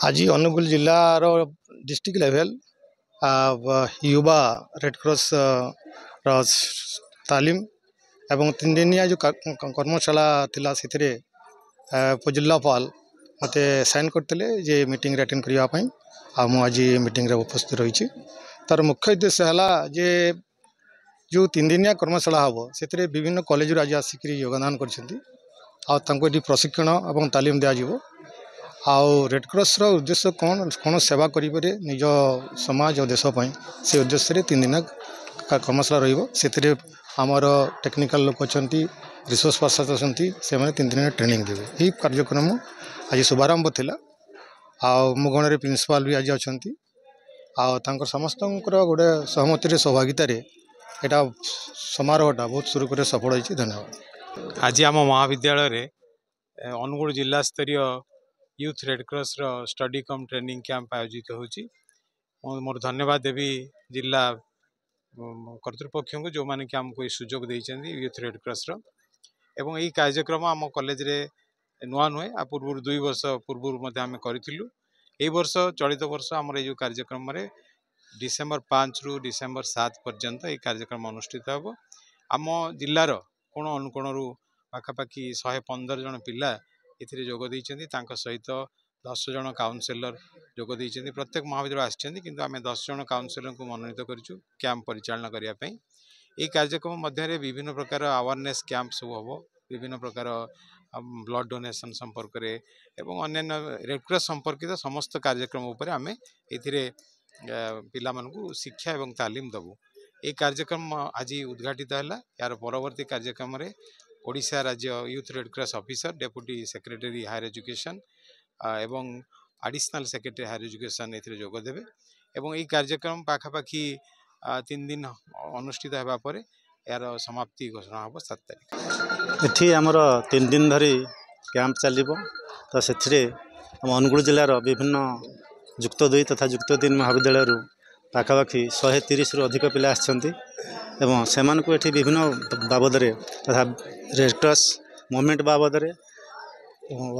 आज Angul जिल्लार district level युवा red cross तालीम एवं 3 दिनिया जो कर्मशाला थिला से उपजिल्लापाल मत साइन करते जे मीटिंग अटेंड करने आज मीटिंग उपस्थित रही तार मुख्य उद्देश्य है जे जो 3 दिनिया कर्मशाला हम से विभिन्न कॉलेज आज आसिक योगदान कर प्रशिक्षण और तालीम दिज्व आउ रेड क्रॉस रो उद्देश्य कौन सेवा करें निज समाज और देशपाई से उद्देश्य 3 दिन कर्मशाला रमर टेक्निकल लोक अच्छा रिसोर्स पर्सन अच्छा से 3 दिन ट्रेनिंग देवे यही कार्यक्रम आज शुभारंभ थिला मुगण प्रिंसिपाल भी आज अच्छा समस्त गोटे सहमति सहभागितार यहाँ समारोहटा बहुत सुरुख सफल होती। धन्यवाद। आज आम महाविद्यालय अनुगुल जिला स्तरीय यूथ रेड क्रॉस रो स्टडी कम ट्रेनिंग कैंप आयोजित होची। मोर धन्यवाद देवी जिला कर्तृपक्ष को जो माने कि हमको सुजोग देइछन्ती यूथ रेड क्रॉस रो एवं यही कार्यक्रम आम कॉलेज रे नुआ नुहे आ पूर्व 2 वर्ष पूर्व मध्य आम करिथिलु। एई वर्ष चलित वर्ष आम जो कार्यक्रम रे डिसेम्बर 5 रु डिसेम्बर 7 पर्यंत ये कार्यक्रम अनुष्ठित होब। आम जिलार कोण अनुकोण पाखापाखि 115 जन पिला एथिरे जोग देइछन्ती तांका सहित 10 जन काउंसिलर जोग देइछन्ती। प्रत्येक महाविद्यालय आछन्ती किंतु आमे 10 जन काउंसिलर को मनोनीत करिछु कैंप परिचालन करिया पई। ए कार्यक्रम मध्य रे विभिन्न प्रकार अवेयरनेस कैंप सब होबो, विभिन्न प्रकार ब्लड डोनेशन संपर्क रे एवं अन्य रेड क्रॉस संपर्कित समस्त कार्यक्रम ऊपर आमे एथिरे पिला मानकु शिक्षा एवं तालीम दबु। ए कार्यक्रम आज उद्घाटित है। यार परवर्ती कार्यक्रम रे ओडिशा राज्य youth red cross officer deputy secretary higher education एवं एडिशनल सेक्रेटरी हायर एजुकेशन एथिरे जोग देबे एवं ए कार्यक्रम पाखापाखि 3 दिन अनुष्ठित होगा पर यार समाप्ति घोषणा हम 7 तारिख। एठी हमर 3 दिन धरी कैंप चलिबो तो सेथिरे हम अनुगुल जिलार विभिन्न युक्त 2 तथा युक्त 3 महाविद्यालय पाखापाखि 130 रु अधिक पिला आछन्ती एवं सेमानकु एठी विभिन्न बाबद तथा रेड क्रॉस मूवमेंट बाबद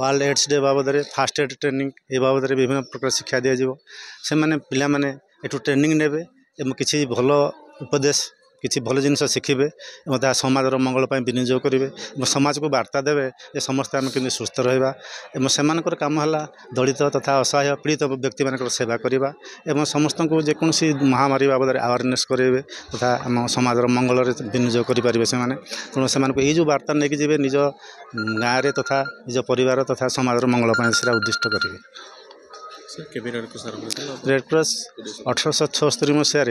वर्ल्ड एड्स डे बाबद फास्ट एड ट्रेनिंग ये बाबद विभिन्न प्रकार शिक्षा दिज्व से मैंने पिला माने एठू ट्रेनिंग नेबे एवं किसी भल उपदेश किसी भल जिनस शिखिबे एवं समाज मंगल विनियोग करेंगे और समाज को वार्ता देवे ये समस्त आम कि सुस्थ रहा एवं से कम है दलित तथा असहाय पीड़ित व्यक्ति मान सेवा करवा एवं समस्त को जेकोसी महामारी बाबद अवेयरनेस करेंगे तथा आम समाज मंगल विनियोग करेंगे से तेणु से जो वार्ता नहीं जी निज गाँव तथा निज परिवार तथा समाज मंगल से उद्दिष्ट करेंगे। रेड क्रॉस 1876 मसीह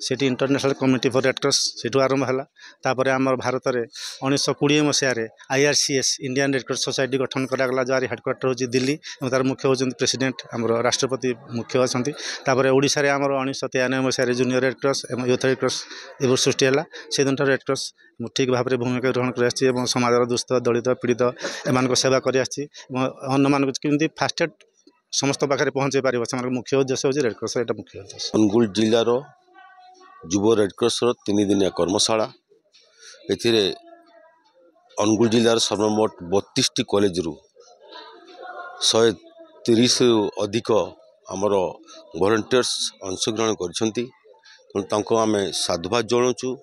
से international community for red cross से आरंभ है। तापर आम भारत में 1920 मसीह IRCS Indian red cross society गठन करागला जार हेडक्वार्टर हो दिल्ली और तार मुख्य होती प्रेसिडेंट आम राष्ट्रपति मुख्य अच्छा। तापर ओडिशा रे आम 1993 मसीह जूनियर रेड क्रॉस और यूथ रेड क्रॉस ये सृष्टि है। से दिन रेड क्रॉस ठीक भाव में भूमिका ग्रहण कर समाज दुस्थ दलित पीड़ित एम सेवा कर फास्ट एड समस्त पाखे पहुँचे पार मुख्य उद्देश्य हूँ रेड क्रॉस यहाँ मुख्य उद्देश्य। अनुगुल जिलार युव रेड क्रॉस 3 दिनिया कर्मशाला एथिरे अनुगुल जिलार सर्वमोट 32 कॉलेज रु 130 अधिक आमर वॉलंटियर्स अंशग्रहण करछंती। तांको आमे साधुवाद जणाउछु।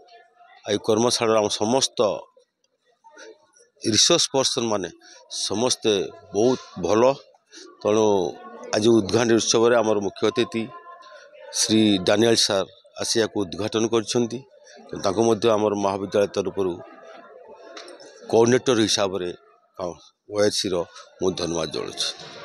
आई कर्मशाला आम समस्त रिसोर्स पर्सन माने समस्ते बहुत भल। तेणु आज उद्घाटन उत्सव में आमर मुख्य अतिथि श्री डानियल सार आसिया को उद्घाटन करछंती। आमर महाविद्यालय तरफ कोऑर्डिनेटर हिसाब से OIC रो धन्यवाद जणाउछि।